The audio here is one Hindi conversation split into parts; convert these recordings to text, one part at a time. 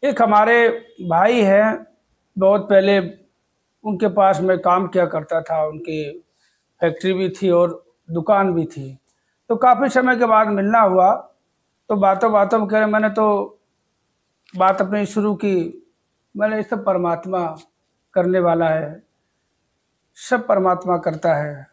एक हमारे भाई हैं, बहुत पहले उनके पास मैं काम किया करता था। उनकी फैक्ट्री भी थी और दुकान भी थी। तो काफ़ी समय के बाद मिलना हुआ, तो बातों बातों में कह रहे, मैंने तो बात अपनी शुरू की, मैंने ये सब परमात्मा करने वाला है, सब परमात्मा करता है।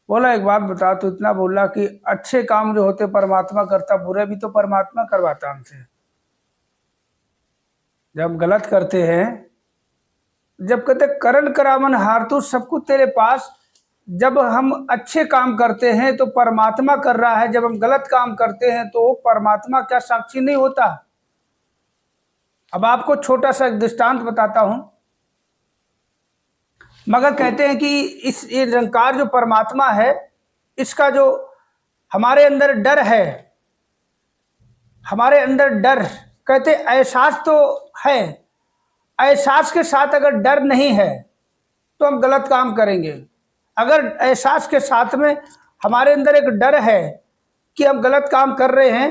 बोला एक बात बता, तो इतना बोला कि अच्छे काम जो होते परमात्मा करता, बुरे भी तो परमात्मा करवाता हमसे। जब गलत करते हैं, जब कहते करण करावन हारतू सब कुछ तेरे पास, जब हम अच्छे काम करते हैं तो परमात्मा कर रहा है, जब हम गलत काम करते हैं तो परमात्मा क्या साक्षी नहीं होता। अब आपको छोटा सा एक दृष्टांत बताता हूं। मगर कहते हैं कि ये निरंकार जो परमात्मा है, इसका जो हमारे अंदर डर है, हमारे अंदर डर, कहते एहसास तो है, एहसास के साथ अगर डर नहीं है तो हम गलत काम करेंगे। अगर एहसास के साथ में हमारे अंदर एक डर है कि हम गलत काम कर रहे हैं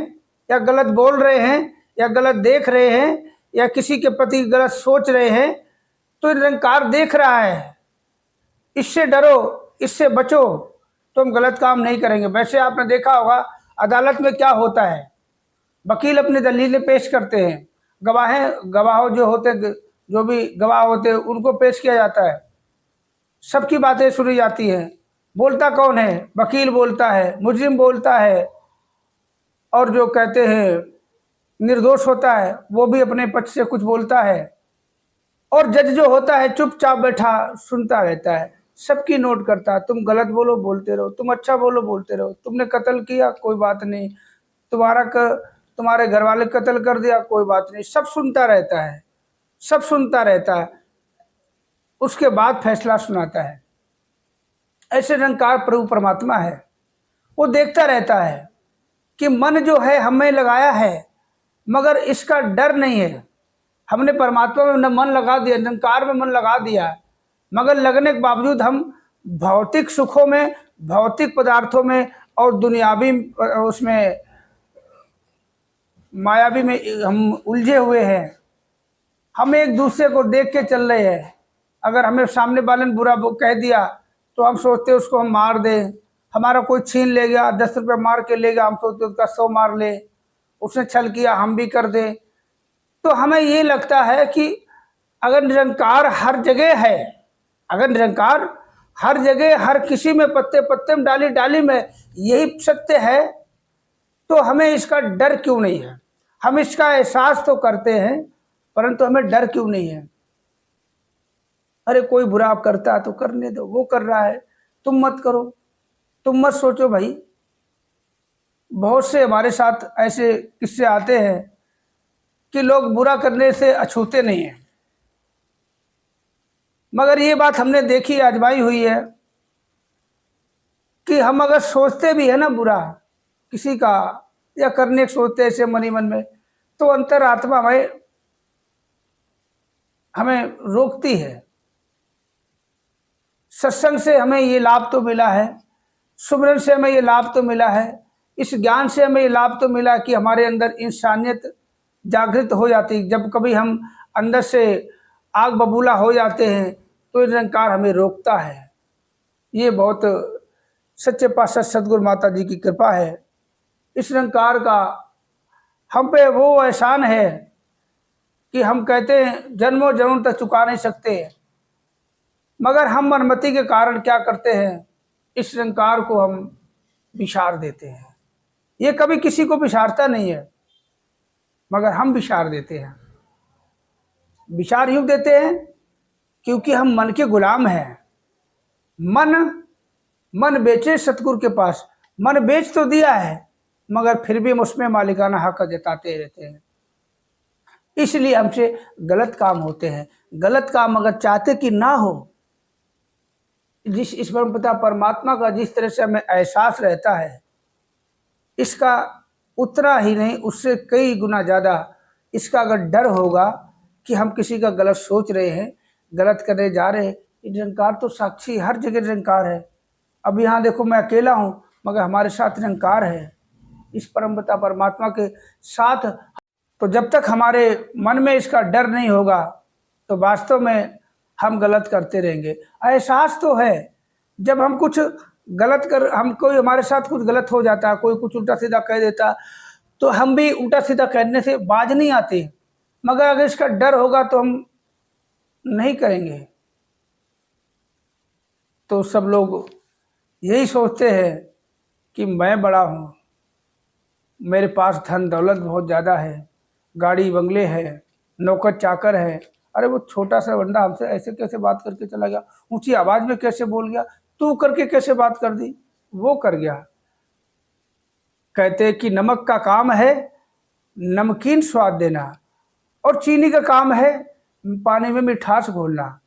या गलत बोल रहे हैं या गलत देख रहे हैं या किसी के प्रति गलत सोच रहे हैं, तो निरंकार देख रहा है, इससे डरो, इससे बचो, तो हम गलत काम नहीं करेंगे। वैसे आपने देखा होगा अदालत में क्या होता है, वकील अपनी दलीलें पेश करते हैं, गवाह जो होते, जो भी गवाह होते हैं उनको पेश किया जाता है, सबकी बातें सुनी जाती हैं। बोलता कौन है? वकील बोलता है, मुजरिम बोलता है, और जो कहते हैं निर्दोष होता है वो भी अपने पक्ष से कुछ बोलता है, और जज जो होता है चुपचाप बैठा सुनता रहता है, सबकी नोट करता है। तुम गलत बोलो बोलते रहो, तुम अच्छा बोलो बोलते रहो, तुमने कत्ल किया कोई बात नहीं, तुम्हारे घर वाले कत्ल कर दिया कोई बात नहीं, सब सुनता रहता है, सब सुनता रहता है, उसके बाद फैसला सुनाता है। ऐसे निरंकार प्रभु परमात्मा है, वो देखता रहता है कि मन जो है हमें लगाया है, मगर इसका डर नहीं है। हमने परमात्मा में मन लगा दिया, निरंकार में मन लगा दिया, मगर लगने के बावजूद हम भौतिक सुखों में, भौतिक पदार्थों में और दुनियावी उसमें मायावी में हम उलझे हुए हैं। हम एक दूसरे को देख के चल रहे हैं। अगर हमें सामने वाले ने बुरा कह दिया तो हम सोचते उसको हम मार दें, हमारा कोई छीन ले गया, 10 रुपये मार के ले गया, हम सोचते उसका 100 मार ले, उसने छल किया हम भी कर दें। तो हमें ये लगता है कि अगर निरंकार हर जगह है, अगर निरंकार हर जगह, हर किसी में, पत्ते पत्ते में, डाली डाली में यही सत्य है, तो हमें इसका डर क्यों नहीं है? हम इसका एहसास तो करते हैं, परंतु हमें डर क्यों नहीं है? अरे कोई बुरा आप करता है तो करने दो, वो कर रहा है, तुम मत करो, तुम मत सोचो। भाई बहुत से हमारे साथ ऐसे किस्से आते हैं कि लोग बुरा करने से अछूते नहीं हैं, मगर ये बात हमने देखी, आजमाई हुई है कि हम अगर सोचते भी है ना बुरा किसी का, या करने के सोचते ऐसे मनी मन में, तो अंतरात्मा हमें रोकती है। सत्संग से हमें ये लाभ तो मिला है, सुमरन से हमें ये लाभ तो मिला है, इस ज्ञान से हमें ये लाभ तो मिला कि हमारे अंदर इंसानियत जागृत हो जाती। जब कभी हम अंदर से आग बबूला हो जाते हैं तो निरंकार हमें रोकता है। ये बहुत सच्चे पातशाह सदगुरु माता जी की कृपा है। इस निरंकार का हम पे वो एहसान है कि हम कहते हैं जन्मों जन्म तक चुका नहीं सकते, मगर हम मनमति के कारण क्या करते हैं, इस निरंकार को हम विसार देते हैं। ये कभी किसी को विसारता नहीं है, मगर हम विसार देते हैं। विचार यूं देते हैं क्योंकि हम मन के गुलाम हैं। मन बेचे सतगुरु के पास, मन बेच तो दिया है, मगर फिर भी हम उसमें मालिकाना हक जताते रहते हैं। इसलिए हमसे गलत काम होते हैं। गलत काम अगर चाहते कि ना हो, जिस इस परमपिता परमात्मा का जिस तरह से हमें एहसास रहता है, इसका उतना ही नहीं, उससे कई गुना ज़्यादा इसका अगर डर होगा कि हम किसी का गलत सोच रहे हैं, गलत करने जा रहे हैं, निरंकार तो साक्षी, हर जगह निरंकार है। अब यहाँ देखो मैं अकेला हूँ, मगर हमारे साथ निरंकार है। इस परमपिता परमात्मा के साथ तो जब तक हमारे मन में इसका डर नहीं होगा तो वास्तव में हम गलत करते रहेंगे। एहसास तो है, जब हम कुछ गलत कर, हम कोई हमारे साथ कुछ गलत हो जाता, कोई कुछ उल्टा सीधा कह देता, तो हम भी उल्टा सीधा कहने से बाज नहीं आते, मगर अगर इसका डर होगा तो हम नहीं करेंगे। तो सब लोग यही सोचते हैं कि मैं बड़ा हूँ, मेरे पास धन दौलत बहुत ज़्यादा है, गाड़ी बंगले है, नौकर चाकर है। अरे वो छोटा सा बंदा हमसे ऐसे कैसे बात करके चला गया, ऊंची आवाज़ में कैसे बोल गया, तू करके कैसे बात कर दी, वो कर गया। कहते कि नमक का काम है नमकीन स्वाद देना, और चीनी का काम है पानी में मिठास घोलना।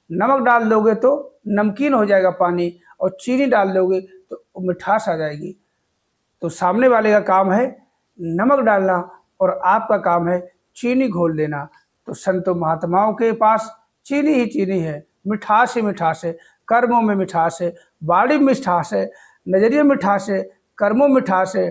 नमक डाल दोगे तो नमकीन हो जाएगा पानी, और चीनी डाल दोगे तो मिठास आ जाएगी। तो सामने वाले का काम है नमक डालना और आपका काम है चीनी घोल देना। तो संतों महात्माओं के पास चीनी ही चीनी है, मिठास ही मिठास है, कर्मों में मिठास है, वाणी में मिठास है, नजरिए में मिठास है, कर्मों में मिठास है।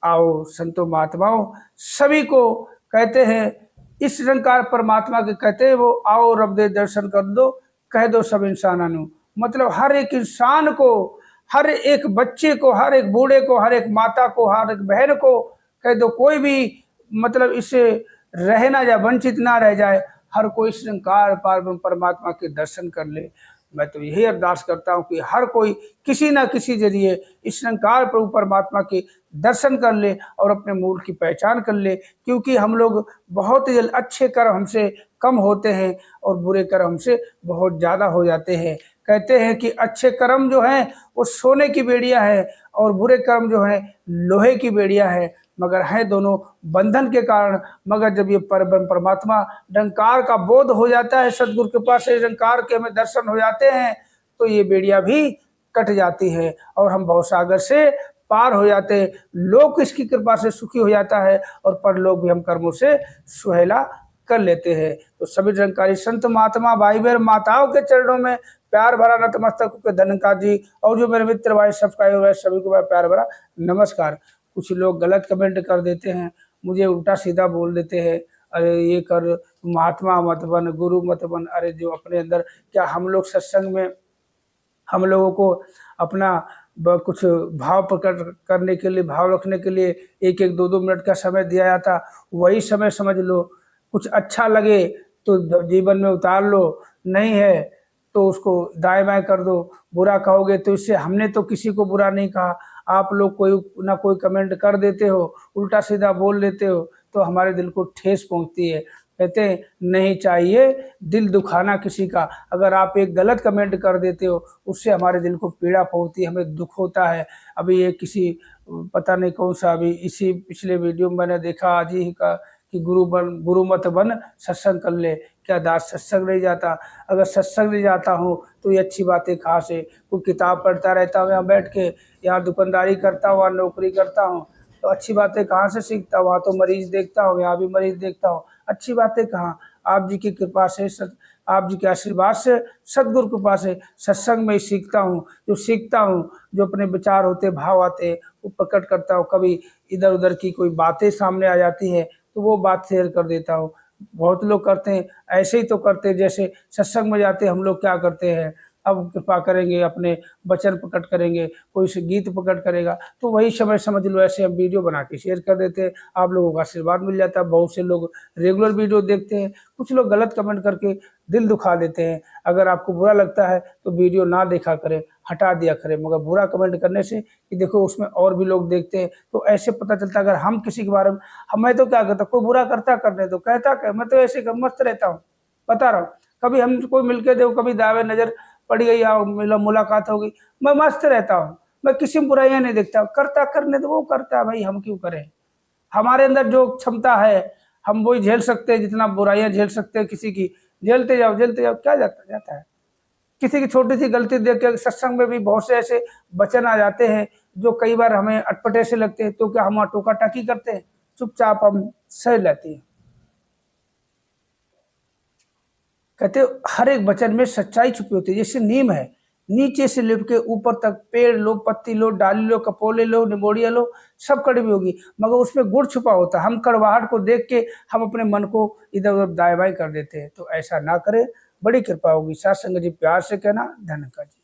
आओ संतों महात्माओं सभी को कहते हैं, इस निरंकार परमात्मा के कहते हैं वो आओ रब दे दर्शन कर दो, कह दो सब इंसानों। मतलब हर एक इंसान को, हर एक बच्चे को, हर एक बूढ़े को, हर एक माता को, हर एक बहन को कह दो, कोई भी मतलब इससे रहे ना जाए, वंचित ना रह जाए, हर कोई इस निरंकार परमात्मा के दर्शन कर ले। मैं तो यही अरदास करता हूँ कि हर कोई किसी ना किसी जरिए इस निरंकार प्रभु परमात्मा के दर्शन कर ले और अपने मूल की पहचान कर ले। क्योंकि हम लोग बहुत ही जल्द, अच्छे कर्म हमसे कम होते हैं और बुरे कर्म हमसे बहुत ज़्यादा हो जाते हैं। कहते हैं कि अच्छे कर्म जो हैं वो सोने की बेड़ियाँ हैं और बुरे कर्म जो हैं लोहे की बेड़ियाँ हैं, मगर हैं दोनों बंधन के कारण। मगर जब ये परमात्मा निरंकार का बोध हो जाता है, सदगुरु कृपा से निरंकार के हमें दर्शन हो जाते हैं, तो ये बेड़ियाँ भी कट जाती है और हम भवसागर से पार हो जाते हैं। लोक इसकी कृपा से सुखी हो जाता है और परलोक भी हम कर्मों से सुहेला कर लेते हैं। तो सभी निरंकारी संत महात्मा भाई बहन माताओं के चरणों में प्यार भरा नतमस्तक के धनकार जी, और जो मेरे मित्र भाई सब्सक्राइबर है सभी को प्यार भरा नमस्कार। कुछ लोग गलत कमेंट कर देते हैं, मुझे उल्टा सीधा बोल देते हैं, अरे ये कर, महात्मा मत बन, गुरु मत बन। अरे जो अपने अंदर, क्या हम लोग सत्संग में हम लोगों को अपना कुछ भाव प्रकट करने के लिए, भाव रखने के लिए एक एक दो दो मिनट का समय दिया जाता, वही समय समझ लो। कुछ अच्छा लगे तो जीवन में उतार लो, नहीं है तो उसको दाएं बाएं कर दो। बुरा कहोगे तो इससे, हमने तो किसी को बुरा नहीं कहा, आप लोग कोई ना कोई कमेंट कर देते हो, उल्टा सीधा बोल लेते हो, तो हमारे दिल को ठेस पहुंचती है। कहते हैं नहीं चाहिए दिल दुखाना किसी का। अगर आप एक गलत कमेंट कर देते हो उससे हमारे दिल को पीड़ा पहुंचती है, हमें दुख होता है। अभी ये किसी पता नहीं कौन सा, अभी इसी पिछले वीडियो में मैंने देखा आज ही का कि गुरु मत बन सत्संग कर ले। क्या दास सत्संग नहीं जाता? अगर सत्संग नहीं जाता हूँ तो ये अच्छी बातें कहाँ से? कोई किताब पढ़ता रहता हूँ यहाँ बैठ के, यहाँ दुकानदारी करता हूँ, वहाँ नौकरी करता हूँ, तो अच्छी बातें कहाँ से सीखता हूँ? वहाँ तो मरीज देखता हूँ, यहाँ भी मरीज देखता हूँ, अच्छी बातें कहाँ? आप जी की कृपा से, आप जी के आशीर्वाद से, सदगुरु कृपा से सत्संग में सीखता हूँ। जो सीखता हूँ, जो अपने विचार होते, भाव आते, वो प्रकट करता हूँ। कभी इधर उधर की कोई बातें सामने आ जाती है तो वो बात शेयर कर देता हूँ। बहुत लोग करते हैं ऐसे ही तो करते हैं, जैसे सत्संग में जाते हम लोग क्या करते हैं, अब कृपा करेंगे, अपने वचन प्रकट करेंगे, कोई से गीत प्रकट करेगा, तो वही समय समझ लो ऐसे हम वीडियो बना के शेयर कर देते हैं। आप लोगों का आशीर्वाद मिल जाता है। बहुत से लोग रेगुलर वीडियो देखते हैं, कुछ लोग गलत कमेंट करके दिल दुखा देते हैं। अगर आपको बुरा लगता है तो वीडियो ना देखा करें, हटा दिया करें, मगर बुरा कमेंट करने से कि देखो उसमें और भी लोग देखते हैं, तो ऐसे पता चलता है। अगर हम किसी के बारे में, मैं तो क्या करता, कोई बुरा करता करने दो, कहता क्या, मैं तो ऐसे मस्त रहता हूँ, बता रहा हूँ। कभी हम कोई मिलके देखो, कभी दावे नजर पड़ गई या मुलाकात हो गई, मैं मस्त रहता हूँ, मैं किसी में बुराइयां नहीं देखता। करता करने दो, वो करता है भाई, हम क्यों करें? हमारे अंदर जो क्षमता है हम वही झेल सकते हैं, जितना बुराइयां झेल सकते हैं किसी की, झेलते जाओ क्या जाता है। किसी की छोटी सी गलती देख के सत्संग में भी बहुत से ऐसे वचन आ जाते हैं जो कई बार हमें अटपटे से लगते हैं, तो क्या हम टोका टाकी करते हैं? चुपचाप हम सह लेते हैं। कहते हर एक वचन में सच्चाई छुपी होती है। जैसे नीम है, नीचे से लेके ऊपर तक पेड़ लो, पत्ती लो, डाली लो, कपोले लो, निमोड़िया लो, सब कड़वी होगी, मगर उसमें गुड़ छुपा होता है। हम कड़वाहट को देख के हम अपने मन को इधर उधर दाएं बाएं कर देते हैं, तो ऐसा ना करें, बड़ी कृपा होगी। साथ संगत जी प्यार से कहना, धन्यवाद जी।